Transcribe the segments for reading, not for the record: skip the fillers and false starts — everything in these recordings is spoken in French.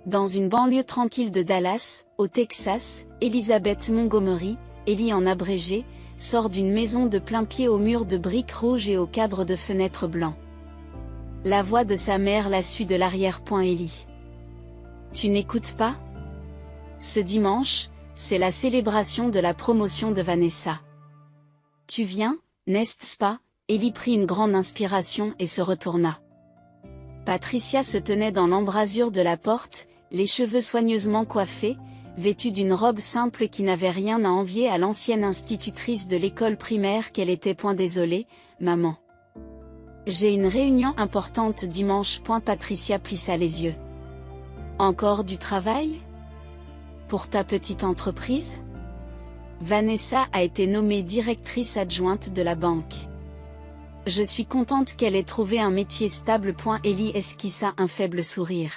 Dans une banlieue tranquille de Dallas, au Texas, Elizabeth Montgomery, Ellie en abrégé, sort d'une maison de plain-pied aux murs de briques rouges et aux cadres de fenêtres blancs. La voix de sa mère la suit de l'arrière-point. Ellie. Tu n'écoutes pas? Ce dimanche, c'est la célébration de la promotion de Vanessa. Tu viens, n'est-ce pas? Ellie prit une grande inspiration et se retourna. Patricia se tenait dans l'embrasure de la porte, les cheveux soigneusement coiffés, vêtue d'une robe simple qui n'avait rien à envier à l'ancienne institutrice de l'école primaire qu'elle était. Désolée, maman. J'ai une réunion importante dimanche. Patricia plissa les yeux. Encore du travail? Pour ta petite entreprise? Vanessa a été nommée directrice adjointe de la banque. Je suis contente qu'elle ait trouvé un métier stable. Ellie esquissa un faible sourire.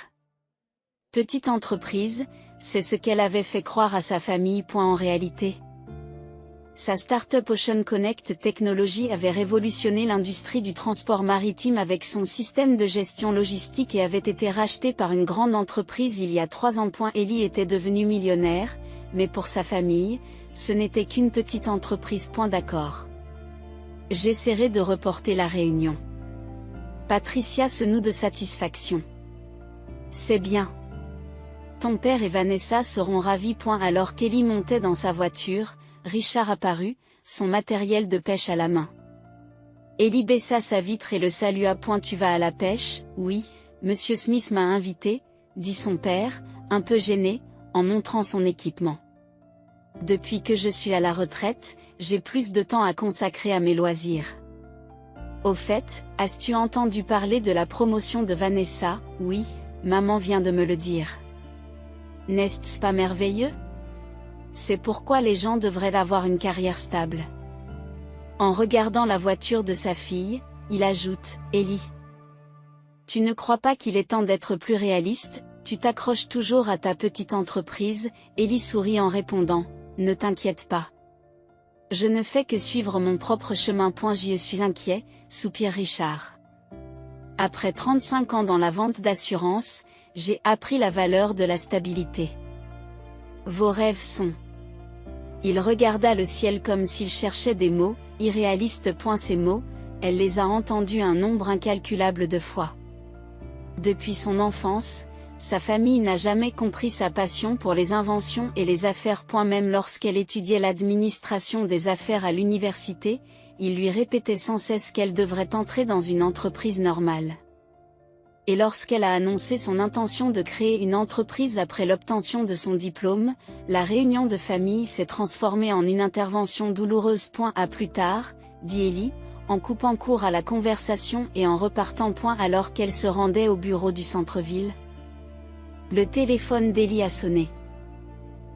Petite entreprise, c'est ce qu'elle avait fait croire à sa famille. En réalité, sa start-up Ocean Connect Technology avait révolutionné l'industrie du transport maritime avec son système de gestion logistique et avait été rachetée par une grande entreprise il y a 3 ans. Ellie était devenue millionnaire, mais pour sa famille, ce n'était qu'une petite entreprise. D'accord. J'essaierai de reporter la réunion. Patricia se noue de satisfaction. C'est bien. Ton père et Vanessa seront ravis. Alors qu'Ellie montait dans sa voiture, Richard apparut, son matériel de pêche à la main. Ellie baissa sa vitre et le salua. Tu vas à la pêche? Oui, Monsieur Smith m'a invité, dit son père, un peu gêné, en montrant son équipement. Depuis que je suis à la retraite, j'ai plus de temps à consacrer à mes loisirs. Au fait, as-tu entendu parler de la promotion de Vanessa? Oui, maman vient de me le dire. N'est-ce pas merveilleux? C'est pourquoi les gens devraient avoir une carrière stable. En regardant la voiture de sa fille, il ajoute, Ellie. Tu ne crois pas qu'il est temps d'être plus réaliste? Tu t'accroches toujours à ta petite entreprise. Ellie sourit en répondant, ne t'inquiète pas. Je ne fais que suivre mon propre chemin. Je suis inquiet, soupire Richard. Après 35 ans dans la vente d'assurance, j'ai appris la valeur de la stabilité. Vos rêves sont... Il regarda le ciel comme s'il cherchait des mots, irréalistes. Ces mots, elle les a entendus un nombre incalculable de fois. Depuis son enfance, sa famille n'a jamais compris sa passion pour les inventions et les affaires. Même lorsqu'elle étudiait l'administration des affaires à l'université, il lui répétait sans cesse qu'elle devrait entrer dans une entreprise normale. Et lorsqu'elle a annoncé son intention de créer une entreprise après l'obtention de son diplôme, la réunion de famille s'est transformée en une intervention douloureuse. À plus tard, dit Ellie, en coupant court à la conversation et en repartant. Alors qu'elle se rendait au bureau du centre-ville. Le téléphone d'Ellie a sonné.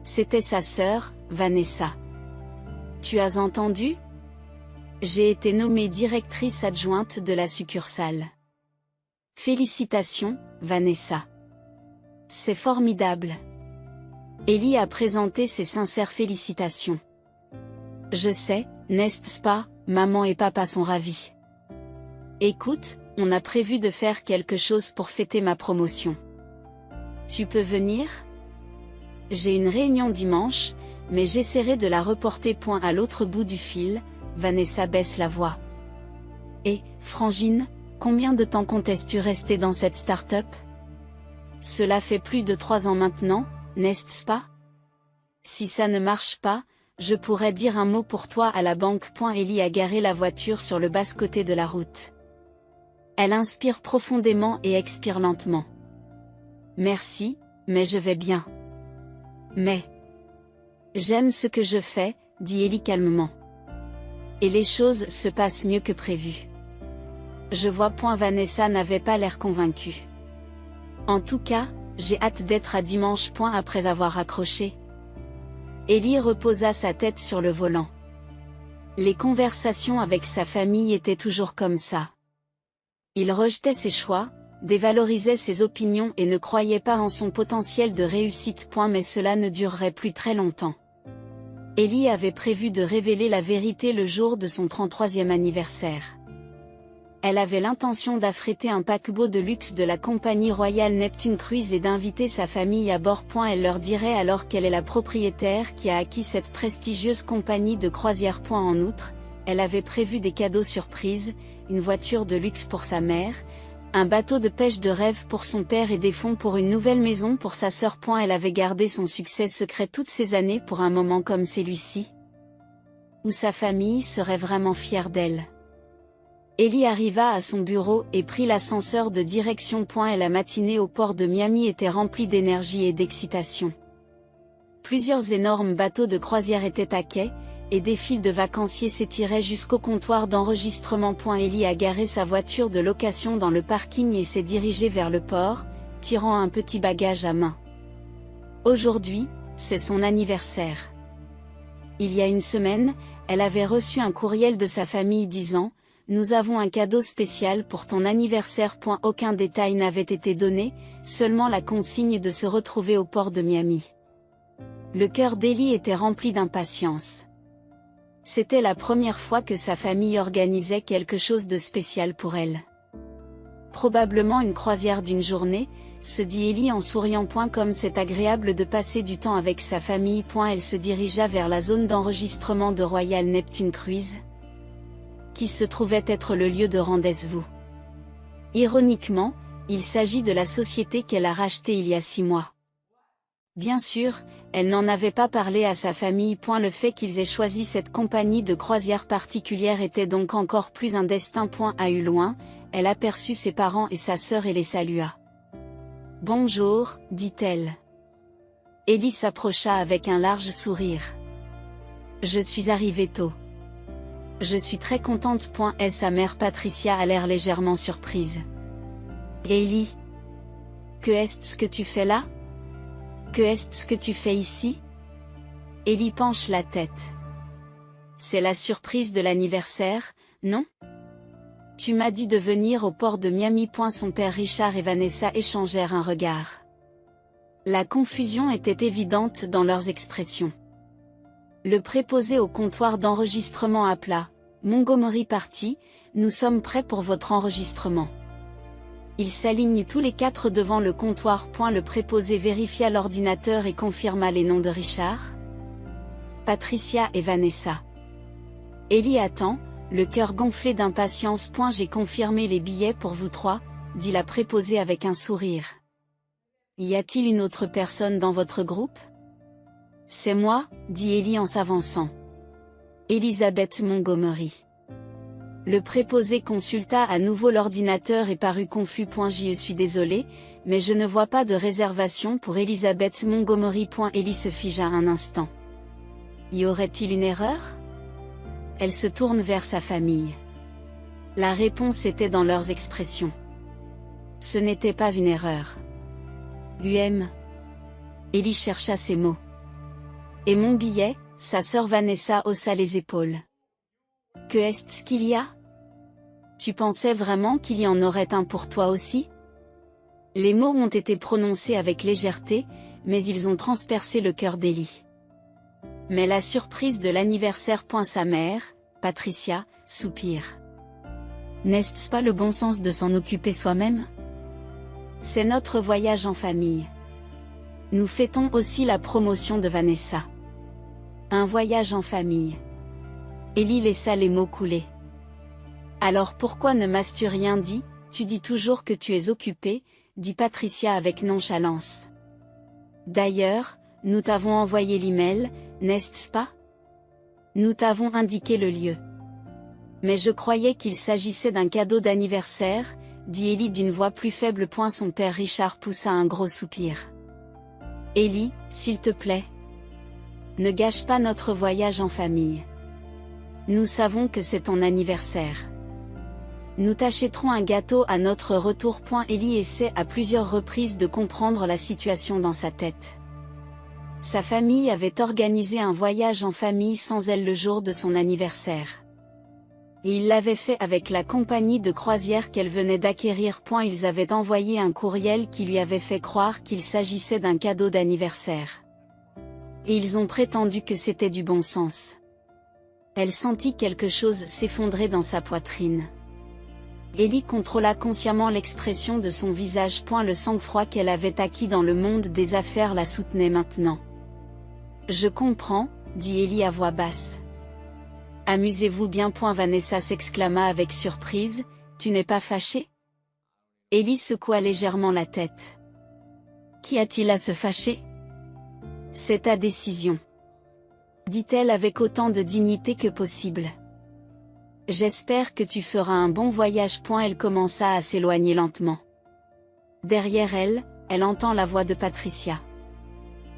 C'était sa sœur, Vanessa. Tu as entendu? J'ai été nommée directrice adjointe de la succursale. Félicitations, Vanessa. C'est formidable. Ellie a présenté ses sincères félicitations. Je sais, n'est-ce pas, maman et papa sont ravis. Écoute, on a prévu de faire quelque chose pour fêter ma promotion. Tu peux venir? J'ai une réunion dimanche, mais j'essaierai de la reporter. À l'autre bout du fil, Vanessa baisse la voix. Et, Frangine, combien de temps comptes-tu rester dans cette start-up? Cela fait plus de 3 ans maintenant, n'est-ce pas? Si ça ne marche pas, je pourrais dire un mot pour toi à la banque. Ellie a garé la voiture sur le bas-côté de la route. Elle inspire profondément et expire lentement. Merci, mais je vais bien. Mais... J'aime ce que je fais, dit Ellie calmement. Et les choses se passent mieux que prévu. Je vois. Vanessa n'avait pas l'air convaincue. En tout cas, j'ai hâte d'être à dimanche. Après avoir raccroché. Ellie reposa sa tête sur le volant. Les conversations avec sa famille étaient toujours comme ça. Il rejetait ses choix, dévalorisait ses opinions et ne croyait pas en son potentiel de réussite. Mais cela ne durerait plus très longtemps. Ellie avait prévu de révéler la vérité le jour de son 33e anniversaire. Elle avait l'intention d'affréter un paquebot de luxe de la compagnie Royal Neptune Cruise et d'inviter sa famille à bord. Elle leur dirait alors qu'elle est la propriétaire qui a acquis cette prestigieuse compagnie de croisière. En outre, elle avait prévu des cadeaux surprises, une voiture de luxe pour sa mère, un bateau de pêche de rêve pour son père et des fonds pour une nouvelle maison pour sa sœur. Elle avait gardé son succès secret toutes ces années pour un moment comme celui-ci, où sa famille serait vraiment fière d'elle. Ellie arriva à son bureau et prit l'ascenseur de direction. Et la matinée au port de Miami était remplie d'énergie et d'excitation. Plusieurs énormes bateaux de croisière étaient à quai, et des files de vacanciers s'étiraient jusqu'au comptoir d'enregistrement. Ellie a garé sa voiture de location dans le parking et s'est dirigée vers le port, tirant un petit bagage à main. Aujourd'hui, c'est son anniversaire. Il y a une semaine, elle avait reçu un courriel de sa famille disant: nous avons un cadeau spécial pour ton anniversaire. Aucun détail n'avait été donné, seulement la consigne de se retrouver au port de Miami. Le cœur d'Ellie était rempli d'impatience. C'était la première fois que sa famille organisait quelque chose de spécial pour elle. Probablement une croisière d'une journée, se dit Ellie en souriant. Comme c'est agréable de passer du temps avec sa famille. Elle se dirigea vers la zone d'enregistrement de Royal Neptune Cruise, qui se trouvait être le lieu de rendez-vous. Ironiquement, il s'agit de la société qu'elle a rachetée il y a 6 mois. Bien sûr, elle n'en avait pas parlé à sa famille. Le fait qu'ils aient choisi cette compagnie de croisière particulière était donc encore plus un destin. À eu loin, elle aperçut ses parents et sa sœur et les salua. « Bonjour, dit-elle. Ellie s'approcha avec un large sourire. « Je suis arrivée tôt. Je suis très contente. » Et sa mère Patricia a l'air légèrement surprise. « Ellie, que est-ce que tu fais là? Que est-ce que tu fais ici ?» Ellie penche la tête. « C'est la surprise de l'anniversaire, non? Tu m'as dit de venir au port de Miami. » Son père Richard et Vanessa échangèrent un regard. La confusion était évidente dans leurs expressions. Le préposé au comptoir d'enregistrement appela: « Montgomery parti, nous sommes prêts pour votre enregistrement. » Ils s'alignent tous les 4 devant le comptoir. Le préposé vérifia l'ordinateur et confirma les noms de Richard, Patricia et Vanessa. Ellie attend, le cœur gonflé d'impatience. « J'ai confirmé les billets pour vous 3, dit la préposée avec un sourire. Y a-t-il une autre personne dans votre groupe? C'est moi, dit Ellie en s'avançant. Elizabeth Montgomery. Le préposé consulta à nouveau l'ordinateur et parut confus. Je suis désolé, mais je ne vois pas de réservation pour Elizabeth Montgomery. Ellie se figea un instant. Y aurait-il une erreur? Elle se tourne vers sa famille. La réponse était dans leurs expressions. Ce n'était pas une erreur. Ellie chercha ses mots. Et mon billet? Sa sœur Vanessa haussa les épaules. Que est-ce qu'il y a? Tu pensais vraiment qu'il y en aurait un pour toi aussi? Les mots ont été prononcés avec légèreté, mais ils ont transpercé le cœur d'Ellie. Mais la surprise de l'anniversaire. Sa mère, Patricia, soupire. N'est-ce pas le bon sens de s'en occuper soi-même? C'est notre voyage en famille. Nous fêtons aussi la promotion de Vanessa. Un voyage en famille. Ellie laissa les mots couler. Alors pourquoi ne m'as-tu rien dit? Tu dis toujours que tu es occupée, dit Patricia avec nonchalance. D'ailleurs, nous t'avons envoyé l'email, n'est-ce pas? Nous t'avons indiqué le lieu. Mais je croyais qu'il s'agissait d'un cadeau d'anniversaire, dit Ellie d'une voix plus faible. Son père Richard poussa un gros soupir. Ellie, s'il te plaît. Ne gâche pas notre voyage en famille. Nous savons que c'est ton anniversaire. Nous t'achèterons un gâteau à notre retour. Ellie essaie à plusieurs reprises de comprendre la situation dans sa tête. Sa famille avait organisé un voyage en famille sans elle le jour de son anniversaire. Et il l'avait fait avec la compagnie de croisière qu'elle venait d'acquérir. Ils avaient envoyé un courriel qui lui avait fait croire qu'il s'agissait d'un cadeau d'anniversaire. Et ils ont prétendu que c'était du bon sens. Elle sentit quelque chose s'effondrer dans sa poitrine. Ellie contrôla consciemment l'expression de son visage. Le sang-froid qu'elle avait acquis dans le monde des affaires la soutenait maintenant. Je comprends, dit Ellie à voix basse. Amusez-vous bien. Vanessa s'exclama avec surprise, tu n'es pas fâchée? Ellie secoua légèrement la tête. Qu'y a-t-il à se fâcher? C'est ta décision, dit-elle avec autant de dignité que possible. J'espère que tu feras un bon voyage. Elle commença à s'éloigner lentement. Derrière elle, elle entend la voix de Patricia.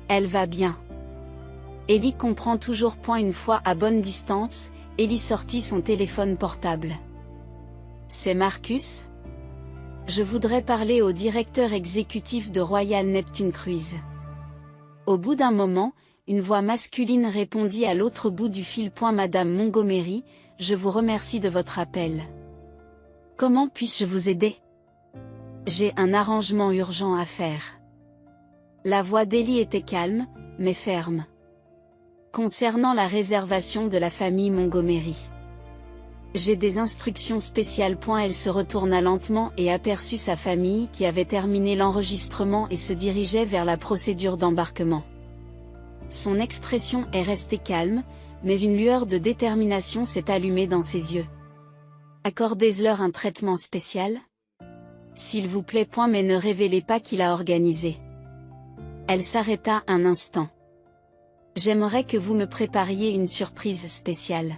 Elle va bien. Ellie comprend toujours. Une fois à bonne distance, Ellie sortit son téléphone portable. C'est Marcus? Je voudrais parler au directeur exécutif de Royal Neptune Cruise. Au bout d'un moment, une voix masculine répondit à l'autre bout du fil. Madame Montgomery, je vous remercie de votre appel. Comment puis-je vous aider? J'ai un arrangement urgent à faire. La voix d'Ellie était calme, mais ferme. Concernant la réservation de la famille Montgomery. J'ai des instructions spéciales. Elle se retourna lentement et aperçut sa famille qui avait terminé l'enregistrement et se dirigeait vers la procédure d'embarquement. Son expression est restée calme, mais une lueur de détermination s'est allumée dans ses yeux. Accordez-leur un traitement spécial? S'il vous plaît. Mais ne révélez pas qui l'a organisé. Elle s'arrêta un instant. J'aimerais que vous me prépariez une surprise spéciale.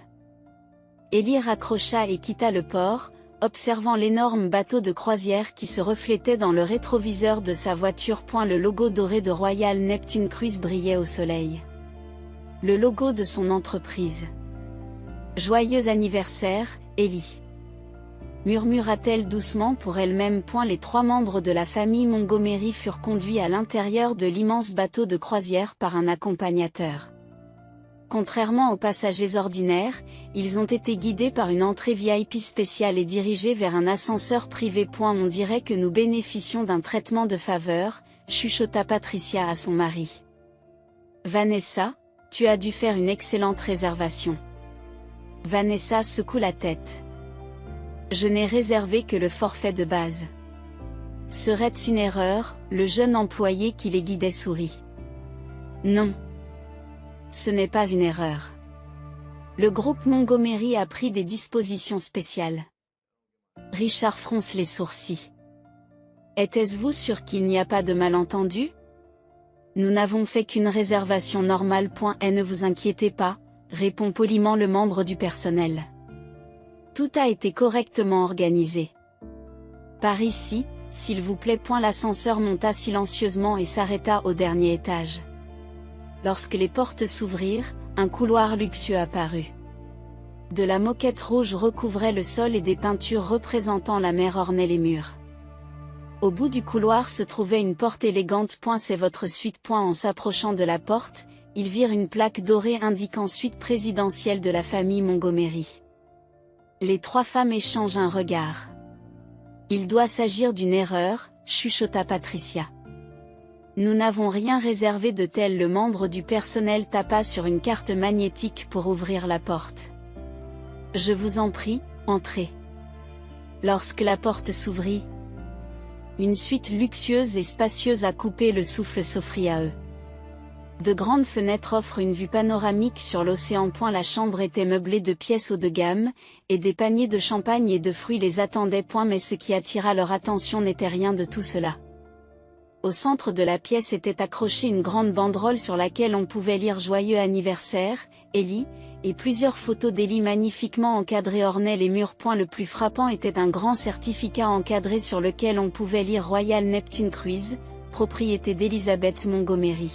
Ellie raccrocha et quitta le port, observant l'énorme bateau de croisière qui se reflétait dans le rétroviseur de sa voiture. Le logo doré de Royal Neptune Cruise brillait au soleil. Le logo de son entreprise. Joyeux anniversaire, Ellie, murmura-t-elle doucement pour elle-même. Les 3 membres de la famille Montgomery furent conduits à l'intérieur de l'immense bateau de croisière par un accompagnateur. Contrairement aux passagers ordinaires, ils ont été guidés par une entrée VIP spéciale et dirigés vers un ascenseur privé. On dirait que nous bénéficions d'un traitement de faveur, chuchota Patricia à son mari. Vanessa, tu as dû faire une excellente réservation. Vanessa secoue la tête. Je n'ai réservé que le forfait de base. Serait-ce une erreur? Le jeune employé qui les guidait sourit. Non. Ce n'est pas une erreur. Le groupe Montgomery a pris des dispositions spéciales. Richard fronce les sourcils. Êtes-vous sûr qu'il n'y a pas de malentendu? Nous n'avons fait qu'une réservation normale. Et ne vous inquiétez pas, répond poliment le membre du personnel. Tout a été correctement organisé. Par ici, s'il vous plaît. L'ascenseur monta silencieusement et s'arrêta au dernier étage. Lorsque les portes s'ouvrirent, un couloir luxueux apparut. De la moquette rouge recouvrait le sol et des peintures représentant la mer ornaient les murs. Au bout du couloir se trouvait une porte élégante. C'est votre suite. En s'approchant de la porte, ils virent une plaque dorée indiquant suite présidentielle de la famille Montgomery. Les 3 femmes échangent un regard. Il doit s'agir d'une erreur, chuchota Patricia. Nous n'avons rien réservé de tel. Le membre du personnel tapa sur une carte magnétique pour ouvrir la porte. Je vous en prie, entrez. Lorsque la porte s'ouvrit, une suite luxueuse et spacieuse à couper le souffle s'offrit à eux. De grandes fenêtres offrent une vue panoramique sur l'océan. La chambre était meublée de pièces haut de gamme, et des paniers de champagne et de fruits les attendaient. Mais ce qui attira leur attention n'était rien de tout cela. Au centre de la pièce était accrochée une grande banderole sur laquelle on pouvait lire « Joyeux anniversaire, Ellie », et plusieurs photos d'Ellie magnifiquement encadrées ornaient les murs. Le plus frappant était un grand certificat encadré sur lequel on pouvait lire « Royal Neptune Cruise, propriété d'Elizabeth Montgomery ».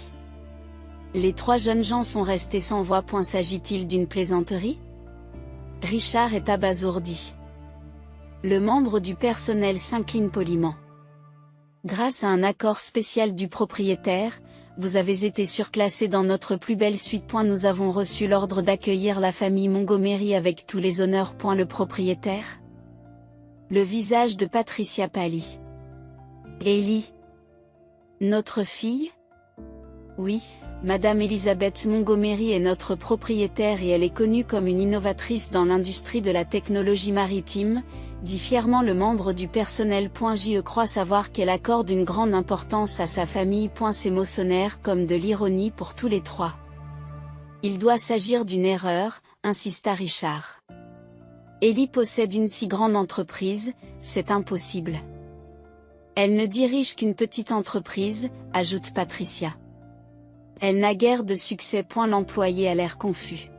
Les 3 jeunes gens sont restés sans voix. S'agit-il d'une plaisanterie? Richard est abasourdi. Le membre du personnel s'incline poliment. Grâce à un accord spécial du propriétaire, vous avez été surclassé dans notre plus belle suite. Nous avons reçu l'ordre d'accueillir la famille Montgomery avec tous les honneurs. Le propriétaire? Le visage de Patricia pâlit. Ellie? Notre fille? Oui, Madame Elizabeth Montgomery est notre propriétaire et elle est connue comme une innovatrice dans l'industrie de la technologie maritime, dit fièrement le membre du personnel. Je crois savoir qu'elle accorde une grande importance à sa famille. Ces mots sonnèrent comme de l'ironie pour tous les trois. Il doit s'agir d'une erreur, insista Richard. Ellie possède une si grande entreprise, c'est impossible. Elle ne dirige qu'une petite entreprise, ajoute Patricia. Elle n'a guère de succès. L'employé a l'air confus.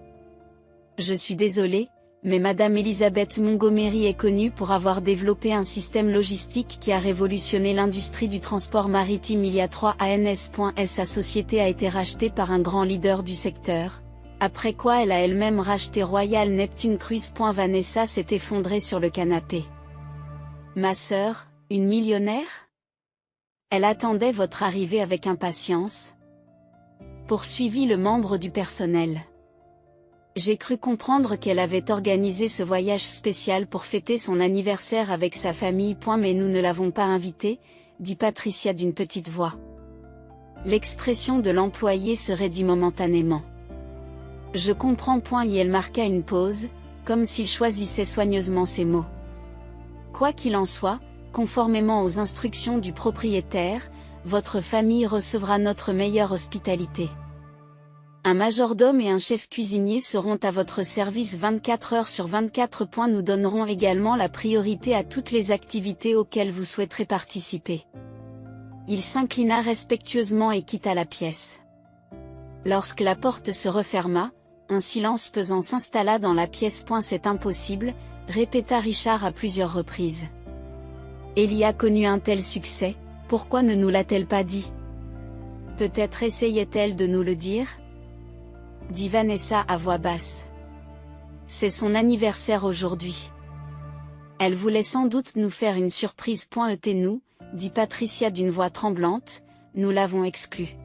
Je suis désolée, mais Madame Elizabeth Montgomery est connue pour avoir développé un système logistique qui a révolutionné l'industrie du transport maritime il y a 3 ans. Sa société a été rachetée par un grand leader du secteur, après quoi elle a elle-même racheté Royal Neptune Cruise. Vanessa s'est effondrée sur le canapé. Ma sœur, une millionnaire? Elle attendait votre arrivée avec impatience. Poursuivit le membre du personnel. J'ai cru comprendre qu'elle avait organisé ce voyage spécial pour fêter son anniversaire avec sa famille. Mais nous ne l'avons pas invitée, dit Patricia d'une petite voix. L'expression de l'employé se raidit momentanément. Je comprends. Et elle marqua une pause, comme s'il choisissait soigneusement ses mots. Quoi qu'il en soit, conformément aux instructions du propriétaire, votre famille recevra notre meilleure hospitalité. Un majordome et un chef cuisinier seront à votre service 24 heures sur 24. Nous donnerons également la priorité à toutes les activités auxquelles vous souhaiterez participer. Il s'inclina respectueusement et quitta la pièce. Lorsque la porte se referma, un silence pesant s'installa dans la pièce. C'est impossible, répéta Richard à plusieurs reprises. Ellie a connu un tel succès, pourquoi ne nous l'a-t-elle pas dit? Peut-être essayait-elle de nous le dire? Dit Vanessa à voix basse. C'est son anniversaire aujourd'hui. Elle voulait sans doute nous faire une surprise. Nous, dit Patricia d'une voix tremblante, nous l'avons exclue.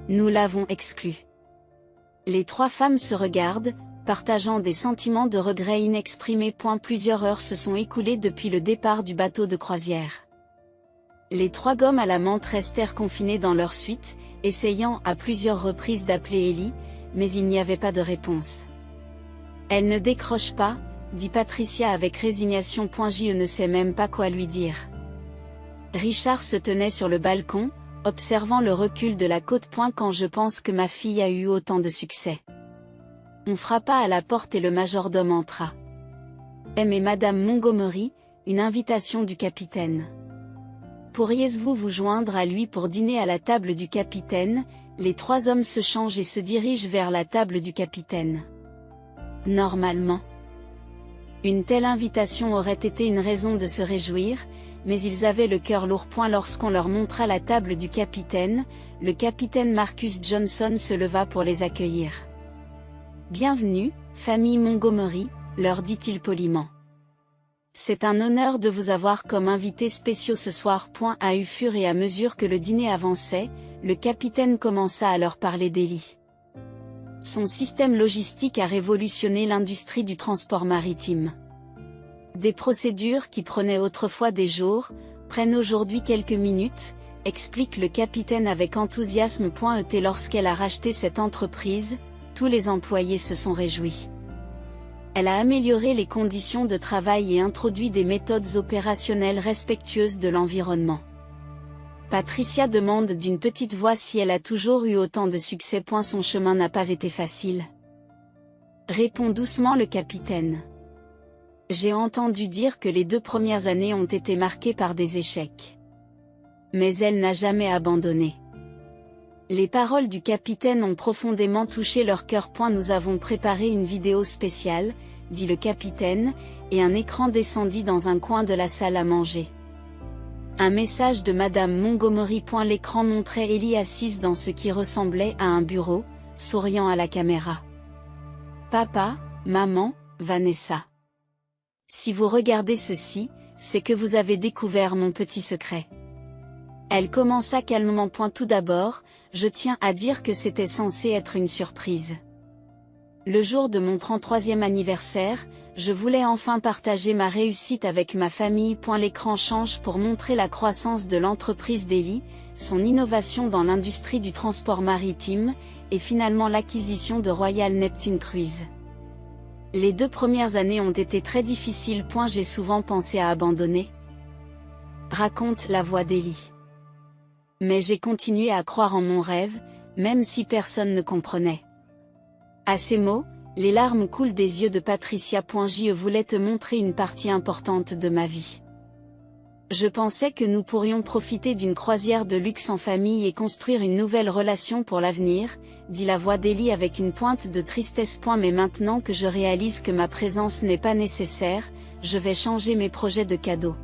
Nous l'avons exclue. Les trois femmes se regardent, partageant des sentiments de regret inexprimés. Plusieurs heures se sont écoulées depuis le départ du bateau de croisière. Les trois gommes à la menthe restèrent confinés dans leur suite, essayant à plusieurs reprises d'appeler Ellie, mais il n'y avait pas de réponse. Elle ne décroche pas, dit Patricia avec résignation. Je ne sais même pas quoi lui dire. Richard se tenait sur le balcon, observant le recul de la côte. Quand je pense que ma fille a eu autant de succès. On frappa à la porte et le majordome entra. Mais Madame Montgomery, une invitation du capitaine. Pourriez-vous vous joindre à lui pour dîner à la table du capitaine? Les trois hommes se changent et se dirigent vers la table du capitaine. Normalement, une telle invitation aurait été une raison de se réjouir, mais ils avaient le cœur lourd. Lorsqu'on leur montra la table du capitaine, le capitaine Marcus Johnson se leva pour les accueillir. Bienvenue, famille Montgomery, leur dit-il poliment. C'est un honneur de vous avoir comme invités spéciaux ce soir. À fur et à mesure que le dîner avançait, le capitaine commença à leur parler d'Ellie. Son système logistique a révolutionné l'industrie du transport maritime. Des procédures qui prenaient autrefois des jours, prennent aujourd'hui quelques minutes, explique le capitaine avec enthousiasme. Lorsqu'elle a racheté cette entreprise, tous les employés se sont réjouis. Elle a amélioré les conditions de travail et introduit des méthodes opérationnelles respectueuses de l'environnement. Patricia demande d'une petite voix si elle a toujours eu autant de succès. Son chemin n'a pas été facile. Répond doucement le capitaine. J'ai entendu dire que les 2 premières années ont été marquées par des échecs. Mais elle n'a jamais abandonné. Les paroles du capitaine ont profondément touché leur cœur. Nous avons préparé une vidéo spéciale, dit le capitaine, et un écran descendit dans un coin de la salle à manger. Un message de Madame Montgomery. L'écran montrait Ellie assise dans ce qui ressemblait à un bureau, souriant à la caméra. Papa, maman, Vanessa. Si vous regardez ceci, c'est que vous avez découvert mon petit secret. Elle commença calmement. Tout d'abord, je tiens à dire que c'était censé être une surprise. Le jour de mon 33e anniversaire, je voulais enfin partager ma réussite avec ma famille. L'écran change pour montrer la croissance de l'entreprise d'Ellie, son innovation dans l'industrie du transport maritime, et finalement l'acquisition de Royal Neptune Cruise. Les 2 premières années ont été très difficiles. J'ai souvent pensé à abandonner. Raconte la voix d'Ellie. Mais j'ai continué à croire en mon rêve, même si personne ne comprenait. À ces mots, les larmes coulent des yeux de Patricia. Je voulais te montrer une partie importante de ma vie. Je pensais que nous pourrions profiter d'une croisière de luxe en famille et construire une nouvelle relation pour l'avenir, dit la voix d'Ellie avec une pointe de tristesse. Mais maintenant que je réalise que ma présence n'est pas nécessaire, je vais changer mes projets de cadeaux.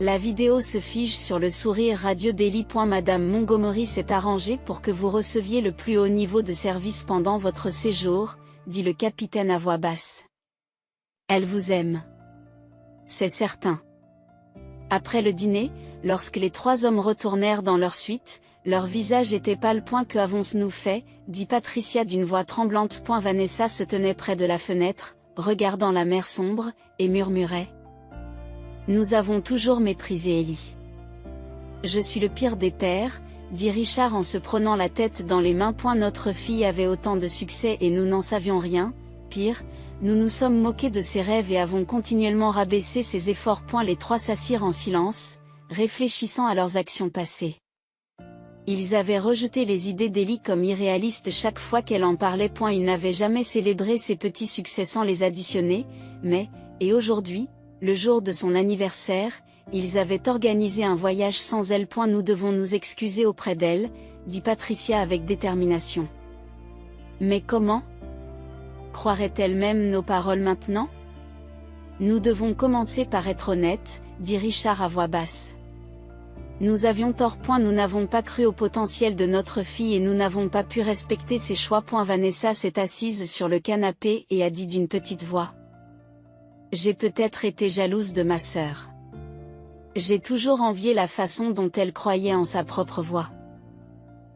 La vidéo se fige sur le sourire radieux d'Ellie. Madame Montgomery s'est arrangée pour que vous receviez le plus haut niveau de service pendant votre séjour, dit le capitaine à voix basse. Elle vous aime. C'est certain. Après le dîner, lorsque les 3 hommes retournèrent dans leur suite, leur visage était pâle. Que avons-nous fait, dit Patricia d'une voix tremblante. Vanessa se tenait près de la fenêtre, regardant la mer sombre, et murmurait. Nous avons toujours méprisé Ellie. Je suis le pire des pères, dit Richard en se prenant la tête dans les mains. Notre fille avait autant de succès et nous n'en savions rien, pire, nous nous sommes moqués de ses rêves et avons continuellement rabaissé ses efforts. Les 3 s'assirent en silence, réfléchissant à leurs actions passées. Ils avaient rejeté les idées d'Ellie comme irréalistes chaque fois qu'elle en parlait. Ils n'avaient jamais célébré ses petits succès sans les additionner, mais, et aujourd'hui, le jour de son anniversaire, ils avaient organisé un voyage sans elle. Nous devons nous excuser auprès d'elle, dit Patricia avec détermination. Mais comment ? Croirait-elle même nos paroles maintenant ? Nous devons commencer par être honnêtes, dit Richard à voix basse. Nous avions tort. Nous n'avons pas cru au potentiel de notre fille et nous n'avons pas pu respecter ses choix. Vanessa s'est assise sur le canapé et a dit d'une petite voix. J'ai peut-être été jalouse de ma sœur. J'ai toujours envié la façon dont elle croyait en sa propre voix.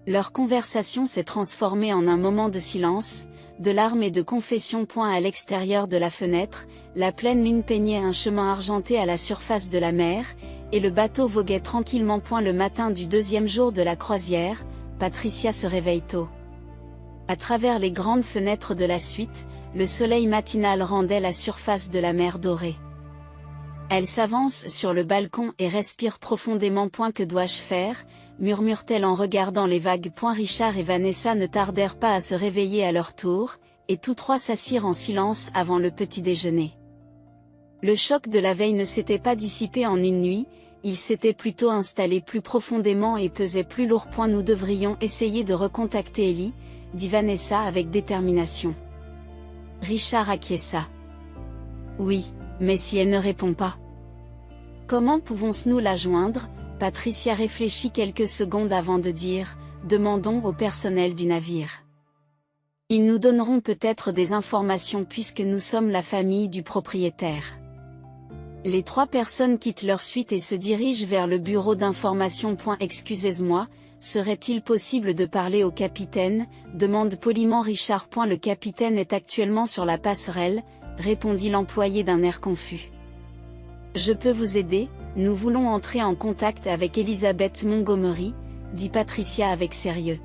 Leur conversation s'est transformée en un moment de silence, de larmes et de confession. À l'extérieur de la fenêtre, la pleine lune peignait un chemin argenté à la surface de la mer, et le bateau voguait tranquillement. Le matin du 2e jour de la croisière, Patricia se réveille tôt. À travers les grandes fenêtres de la suite, le soleil matinal rendait la surface de la mer dorée. Elle s'avance sur le balcon et respire profondément. Que dois-je faire ? Murmure-t-elle en regardant les vagues. Richard et Vanessa ne tardèrent pas à se réveiller à leur tour, et tous 3 s'assirent en silence avant le petit déjeuner. Le choc de la veille ne s'était pas dissipé en une nuit, il s'était plutôt installé plus profondément et pesait plus lourd. Nous devrions essayer de recontacter Ellie, dit Vanessa avec détermination. Richard acquiesça. Oui, mais si elle ne répond pas. Comment pouvons-nous la joindre ? Patricia réfléchit quelques secondes avant de dire, demandons au personnel du navire. Ils nous donneront peut-être des informations puisque nous sommes la famille du propriétaire. Les 3 personnes quittent leur suite et se dirigent vers le bureau d'information. Excusez-moi, serait-il possible de parler au capitaine ? Demande poliment Richard. Le capitaine est actuellement sur la passerelle, répondit l'employé d'un air confus. Je peux vous aider, nous voulons entrer en contact avec Elizabeth Montgomery, dit Patricia avec sérieux.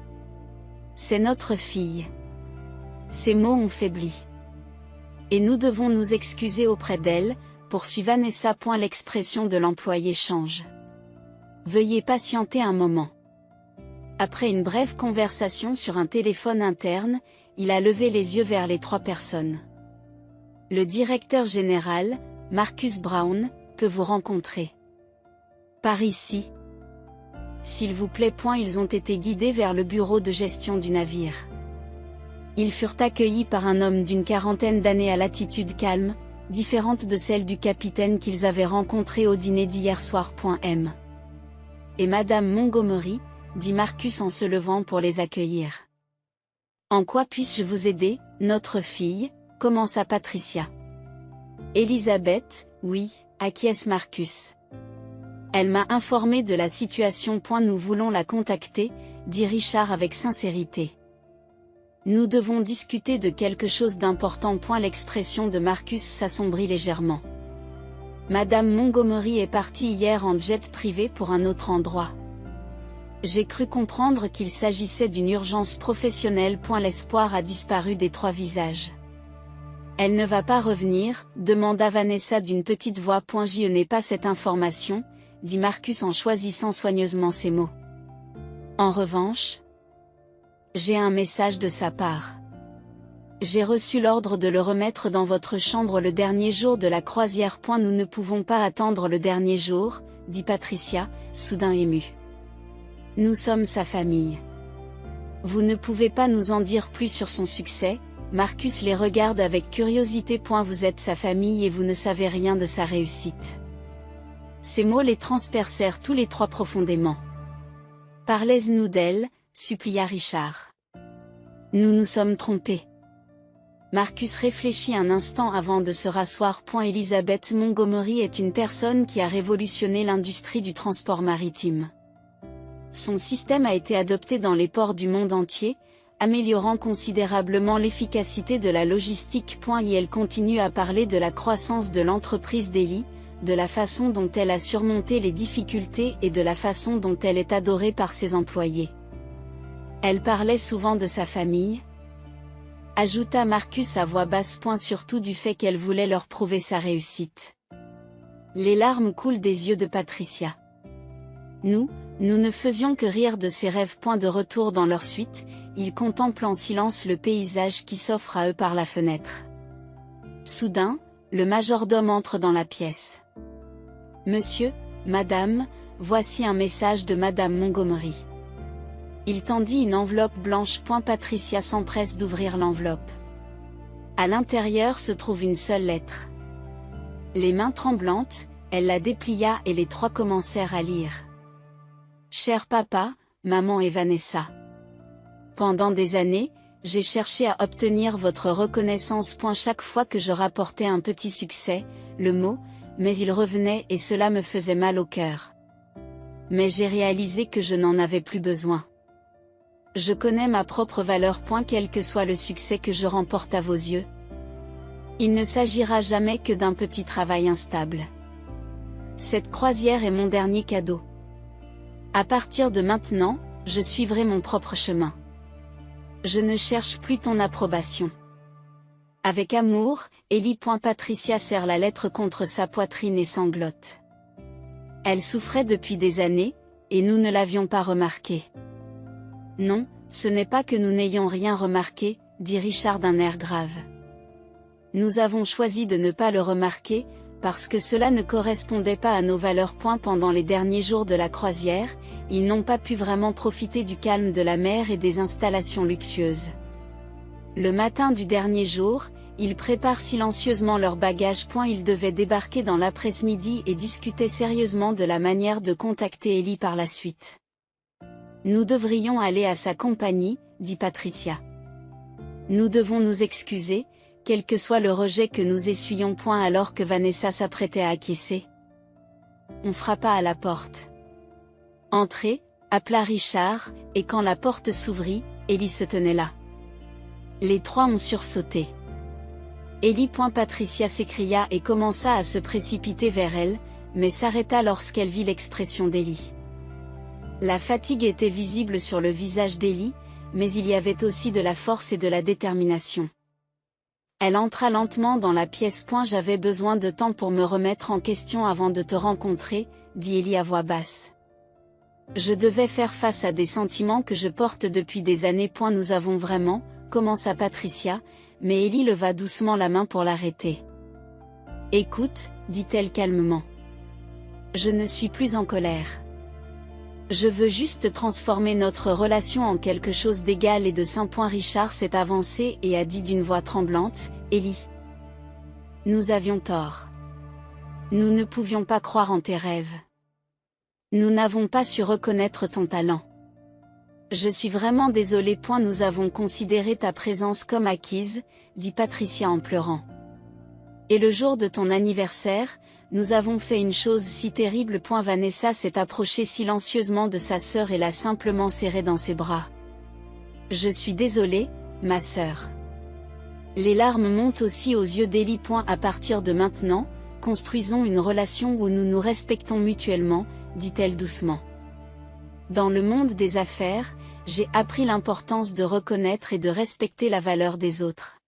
C'est notre fille. Ces mots ont faibli. Et nous devons nous excuser auprès d'elle, poursuit Vanessa. L'expression de l'employé change. Veuillez patienter un moment. Après une brève conversation sur un téléphone interne, il a levé les yeux vers les 3 personnes. Le directeur général, Marcus Brown, peut vous rencontrer. Par ici. S'il vous plaît. Ils ont été guidés vers le bureau de gestion du navire. Ils furent accueillis par un homme d'une 40aine d'années à l'attitude calme, différente de celle du capitaine qu'ils avaient rencontré au dîner d'hier soir. M. Et Madame Montgomery, dit Marcus en se levant pour les accueillir. En quoi puis-je vous aider, notre fille ? Commença Patricia. Elisabeth, oui, acquiesce Marcus. Elle m'a informé de la situation. Nous voulons la contacter, dit Richard avec sincérité. Nous devons discuter de quelque chose d'important. L'expression de Marcus s'assombrit légèrement. Madame Montgomery est partie hier en jet privé pour un autre endroit. J'ai cru comprendre qu'il s'agissait d'une urgence professionnelle. L'espoir a disparu des 3 visages. Elle ne va pas revenir, demanda Vanessa d'une petite voix. Je n'ai pas cette information, dit Marcus en choisissant soigneusement ses mots. En revanche, j'ai un message de sa part. J'ai reçu l'ordre de le remettre dans votre chambre le dernier jour de la croisière. Nous ne pouvons pas attendre le dernier jour, dit Patricia, soudain émue. Nous sommes sa famille. Vous ne pouvez pas nous en dire plus sur son succès? Marcus les regarde avec curiosité. Vous êtes sa famille et vous ne savez rien de sa réussite. Ces mots les transpercèrent tous les trois profondément. Parlez-nous d'elle, supplia Richard. Nous nous sommes trompés. Marcus réfléchit un instant avant de se rasseoir. Elizabeth Montgomery est une personne qui a révolutionné l'industrie du transport maritime. Son système a été adopté dans les ports du monde entier, améliorant considérablement l'efficacité de la logistique. Et elle continue à parler de la croissance de l'entreprise d'Ellie, de la façon dont elle a surmonté les difficultés et de la façon dont elle est adorée par ses employés. Elle parlait souvent de sa famille, ajouta Marcus à voix basse. Surtout du fait qu'elle voulait leur prouver sa réussite. Les larmes coulent des yeux de Patricia. Nous ne faisions que rire de ses rêves. De retour dans leur suite, ils contemplent en silence le paysage qui s'offre à eux par la fenêtre. Soudain, le majordome entre dans la pièce. Monsieur, madame, voici un message de madame Montgomery. Il tendit une enveloppe blanche. Patricia s'empresse d'ouvrir l'enveloppe. À l'intérieur se trouve une seule lettre. Les mains tremblantes, elle la déplia et les trois commencèrent à lire. Cher papa, maman et Vanessa. Pendant des années, j'ai cherché à obtenir votre reconnaissance. Chaque fois que je rapportais un petit succès, le mot, mais il revenait et cela me faisait mal au cœur. Mais j'ai réalisé que je n'en avais plus besoin. Je connais ma propre valeur. Quel que soit le succès que je remporte à vos yeux, il ne s'agira jamais que d'un petit travail instable. Cette croisière est mon dernier cadeau. À partir de maintenant, je suivrai mon propre chemin. Je ne cherche plus ton approbation. Avec amour, Ellie. Patricia serre la lettre contre sa poitrine et sanglote. Elle souffrait depuis des années, et nous ne l'avions pas remarqué. Non, ce n'est pas que nous n'ayons rien remarqué, dit Richard d'un air grave. Nous avons choisi de ne pas le remarquer, parce que cela ne correspondait pas à nos valeurs. Pendant les derniers jours de la croisière, ils n'ont pas pu vraiment profiter du calme de la mer et des installations luxueuses. Le matin du dernier jour, ils préparent silencieusement leurs bagages. Ils devaient débarquer dans l'après-midi et discuter sérieusement de la manière de contacter Ellie par la suite. Nous devrions aller à sa compagnie, dit Patricia. Nous devons nous excuser, quel que soit le rejet que nous essuyons. Alors que Vanessa s'apprêtait à acquiescer. On frappa à la porte. Entrez, appela Richard, et quand la porte s'ouvrit, Ellie se tenait là. Les trois ont sursauté. Ellie. Patricia s'écria et commença à se précipiter vers elle, mais s'arrêta lorsqu'elle vit l'expression d'Ellie. La fatigue était visible sur le visage d'Ellie, mais il y avait aussi de la force et de la détermination. Elle entra lentement dans la pièce. J'avais besoin de temps pour me remettre en question avant de te rencontrer, dit Ellie à voix basse. Je devais faire face à des sentiments que je porte depuis des années. Nous avons vraiment, commença Patricia, mais Ellie leva doucement la main pour l'arrêter. Écoute, dit-elle calmement. Je ne suis plus en colère. Je veux juste transformer notre relation en quelque chose d'égal et de sain. Richard s'est avancé et a dit d'une voix tremblante, Ellie. Nous avions tort. Nous ne pouvions pas croire en tes rêves. Nous n'avons pas su reconnaître ton talent. Je suis vraiment désolée. Nous avons considéré ta présence comme acquise, dit Patricia en pleurant. Et le jour de ton anniversaire, nous avons fait une chose si terrible. Vanessa s'est approchée silencieusement de sa sœur et l'a simplement serrée dans ses bras. Je suis désolée, ma sœur. Les larmes montent aussi aux yeux d'Ellie. À partir de maintenant, construisons une relation où nous nous respectons mutuellement, dit-elle doucement. Dans le monde des affaires, j'ai appris l'importance de reconnaître et de respecter la valeur des autres.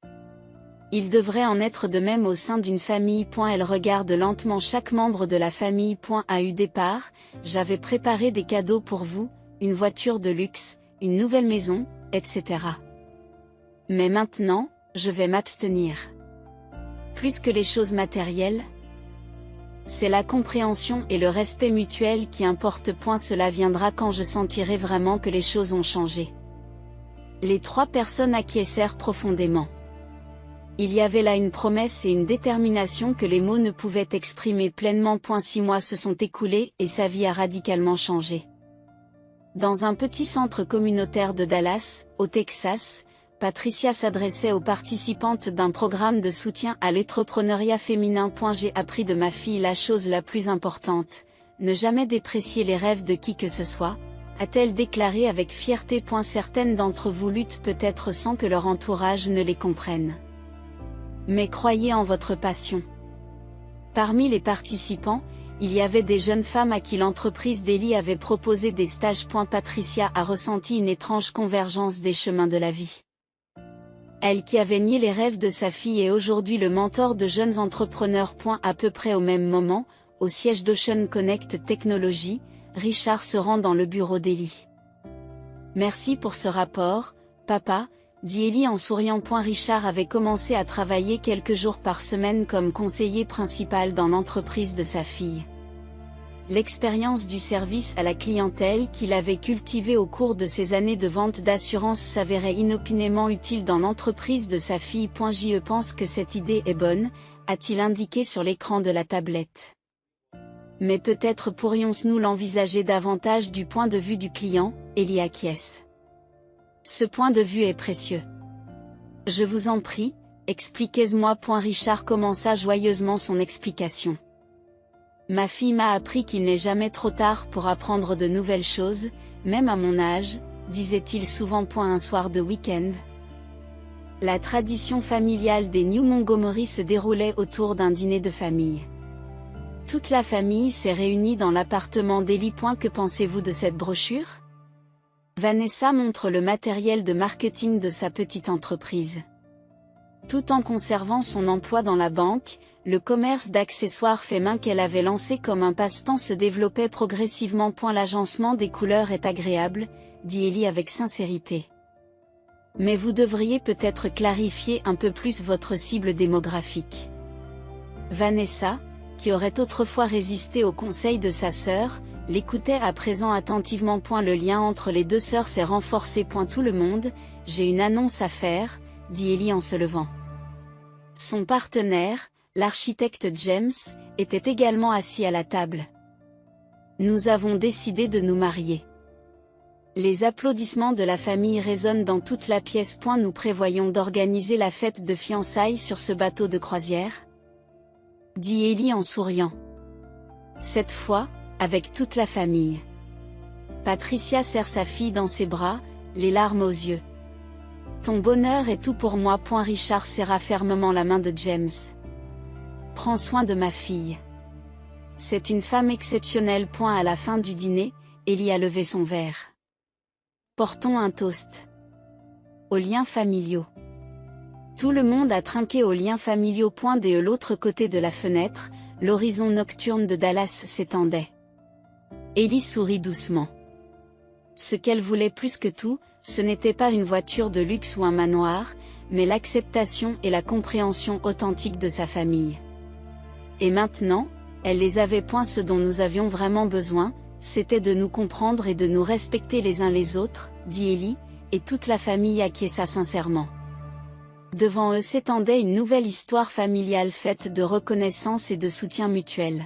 Il devrait en être de même au sein d'une famille. Elle regarde lentement chaque membre de la famille. À eu départ, j'avais préparé des cadeaux pour vous, une voiture de luxe, une nouvelle maison, etc. Mais maintenant, je vais m'abstenir. Plus que les choses matérielles, c'est la compréhension et le respect mutuel qui importent. Cela viendra quand je sentirai vraiment que les choses ont changé. Les 3 personnes acquiescèrent profondément. Il y avait là une promesse et une détermination que les mots ne pouvaient exprimer pleinement. 6 mois se sont écoulés et sa vie a radicalement changé. Dans un petit centre communautaire de Dallas, au Texas, Patricia s'adressait aux participantes d'un programme de soutien à l'entrepreneuriat féminin. J'ai appris de ma fille la chose la plus importante, ne jamais déprécier les rêves de qui que ce soit, a-t-elle déclaré avec fierté. Certaines d'entre vous luttent peut-être sans que leur entourage ne les comprenne. Mais croyez en votre passion. Parmi les participants, il y avait des jeunes femmes à qui l'entreprise d'Ellie avait proposé des stages. Patricia a ressenti une étrange convergence des chemins de la vie. Elle qui avait nié les rêves de sa fille est aujourd'hui le mentor de jeunes entrepreneurs. À peu près au même moment, au siège d'Ocean Connect Technologies, Richard se rend dans le bureau d'Ellie. Merci pour ce rapport, papa, dit Ellie en souriant. Richard avait commencé à travailler quelques jours par semaine comme conseiller principal dans l'entreprise de sa fille. L'expérience du service à la clientèle qu'il avait cultivée au cours de ses années de vente d'assurance s'avérait inopinément utile dans l'entreprise de sa fille. Je pense que cette idée est bonne, a-t-il indiqué sur l'écran de la tablette. Mais peut-être pourrions-nous l'envisager davantage du point de vue du client, Ellie acquiesce. Ce point de vue est précieux. Je vous en prie, expliquez-moi. Richard commença joyeusement son explication. Ma fille m'a appris qu'il n'est jamais trop tard pour apprendre de nouvelles choses, même à mon âge, disait-il souvent. Un soir de week-end. La tradition familiale des New Montgomery se déroulait autour d'un dîner de famille. Toute la famille s'est réunie dans l'appartement d'Ellie. Que pensez-vous de cette brochure? Vanessa montre le matériel de marketing de sa petite entreprise. Tout en conservant son emploi dans la banque, le commerce d'accessoires fait main qu'elle avait lancé comme un passe-temps se développait progressivement. L'agencement des couleurs est agréable, dit Ellie avec sincérité. Mais vous devriez peut-être clarifier un peu plus votre cible démographique. Vanessa, qui aurait autrefois résisté aux conseils de sa sœur, l'écoutait à présent attentivement. Le lien entre les deux sœurs s'est renforcé. Tout le monde, j'ai une annonce à faire, dit Ellie en se levant. Son partenaire, l'architecte James, était également assis à la table. Nous avons décidé de nous marier. Les applaudissements de la famille résonnent dans toute la pièce. Nous prévoyons d'organiser la fête de fiançailles sur ce bateau de croisière, dit Ellie en souriant. Cette fois, avec toute la famille. Patricia serre sa fille dans ses bras, les larmes aux yeux. Ton bonheur est tout pour moi. Richard serra fermement la main de James. Prends soin de ma fille. C'est une femme exceptionnelle. À la fin du dîner, Ellie a levé son verre. Portons un toast. Aux liens familiaux. Tout le monde a trinqué aux liens familiaux. De l'autre côté de la fenêtre, l'horizon nocturne de Dallas s'étendait. Ellie sourit doucement. Ce qu'elle voulait plus que tout, ce n'était pas une voiture de luxe ou un manoir, mais l'acceptation et la compréhension authentique de sa famille. Et maintenant, elle les avait. Ce dont nous avions vraiment besoin, c'était de nous comprendre et de nous respecter les uns les autres, dit Ellie, et toute la famille acquiesça sincèrement. Devant eux s'étendait une nouvelle histoire familiale faite de reconnaissance et de soutien mutuel.